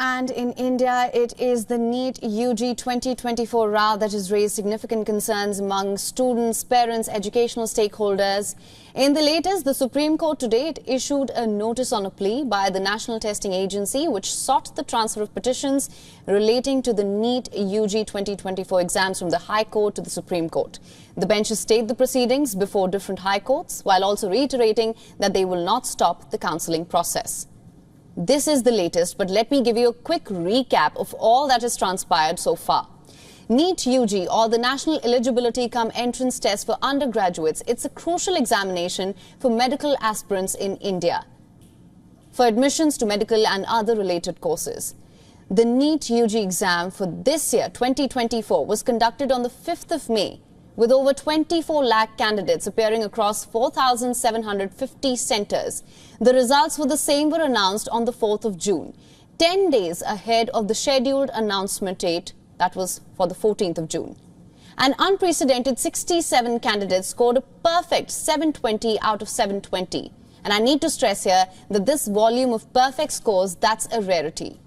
And in India, it is the NEET-UG 2024 row that has raised significant concerns among students, parents, educational stakeholders. In the latest, the Supreme Court today issued a notice on a plea by the National Testing Agency, which sought the transfer of petitions relating to the NEET-UG 2024 exams from the High Court to the Supreme Court. The bench has stayed the proceedings before different high courts, while also reiterating that they will not stop the counselling process. This is the latest, but let me give you a quick recap of all that has transpired so far. NEET-UG, or the National Eligibility Cum Entrance Test for undergraduates, it's a crucial examination for medical aspirants in India for admissions to medical and other related courses. The NEET-UG exam for this year, 2024, was conducted on the 5th of May, with over 24 lakh candidates appearing across 4,750 centres. The results for the same were announced on the 4th of June, 10 days ahead of the scheduled announcement date, that was for the 14th of June. An unprecedented 67 candidates scored a perfect 720 out of 720. And I need to stress here that this volume of perfect scores, that's a rarity.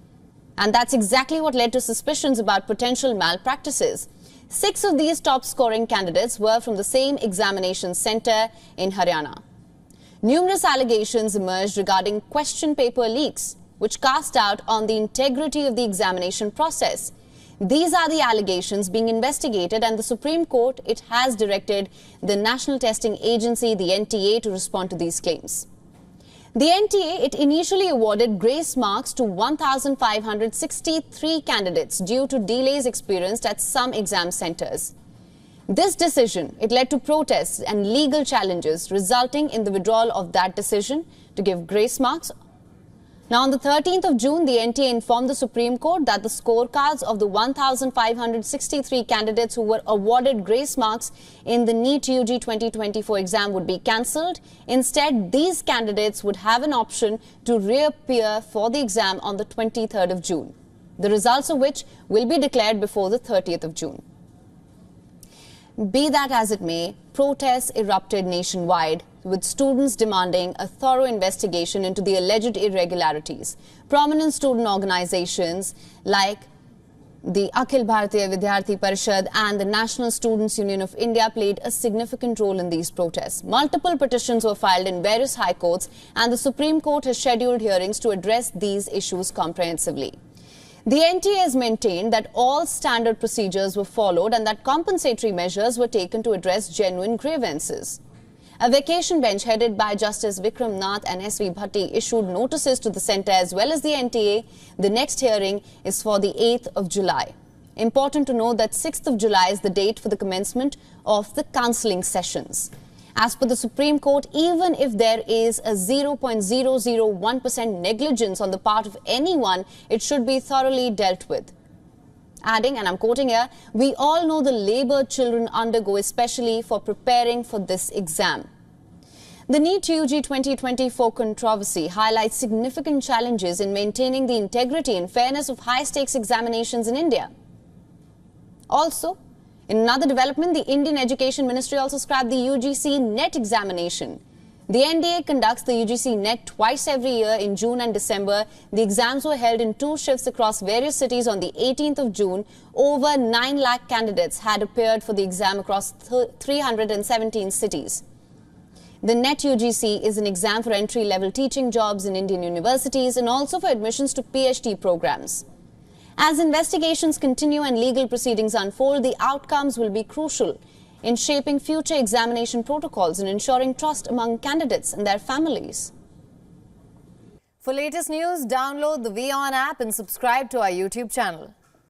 And that's exactly what led to suspicions about potential malpractices. 6 of these top-scoring candidates were from the same examination centre in Haryana. Numerous allegations emerged regarding question paper leaks, which cast doubt on the integrity of the examination process. These are the allegations being investigated, and the Supreme Court, it has directed the National Testing Agency, the NTA, to respond to these claims. The NTA, it initially awarded grace marks to 1,563 candidates due to delays experienced at some exam centres. This decision, it led to protests and legal challenges, resulting in the withdrawal of that decision to give grace marks. Now, on the 13th of June, the NTA informed the Supreme Court that the scorecards of the 1,563 candidates who were awarded grace marks in the NEET-UG 2024 exam would be cancelled. Instead, these candidates would have an option to reappear for the exam on the 23rd of June, the results of which will be declared before the 30th of June. Be that as it may, protests erupted nationwide, with students demanding a thorough investigation into the alleged irregularities. Prominent student organizations like the Akhil Bharatiya Vidyarthi Parishad and the National Students Union of India played a significant role in these protests. Multiple petitions were filed in various high courts, and the Supreme Court has scheduled hearings to address these issues comprehensively. The NTA has maintained that all standard procedures were followed and that compensatory measures were taken to address genuine grievances. A vacation bench headed by Justice Vikram Nath and S.V. Bhatti issued notices to the centre as well as the NTA. The next hearing is for the 8th of July. Important to note that 6th of July is the date for the commencement of the counselling sessions. As per the Supreme Court, even if there is a 0.001% negligence on the part of anyone, it should be thoroughly dealt with. Adding, and I'm quoting here, "We all know the labour children undergo, especially for preparing for this exam." The NEET-UG 2024 controversy highlights significant challenges in maintaining the integrity and fairness of high-stakes examinations in India. Also, in another development, the Indian Education Ministry also scrapped the UGC NET examination. The NDA conducts the UGC NET twice every year in June and December. The exams were held in 2 shifts across various cities on the 18th of June. Over 9 lakh candidates had appeared for the exam across 317 cities. The NET-UGC is an exam for entry-level teaching jobs in Indian universities and also for admissions to PhD programs. As investigations continue and legal proceedings unfold, the outcomes will be crucial in shaping future examination protocols and ensuring trust among candidates and their families. For latest news, download the WION app and subscribe to our YouTube channel.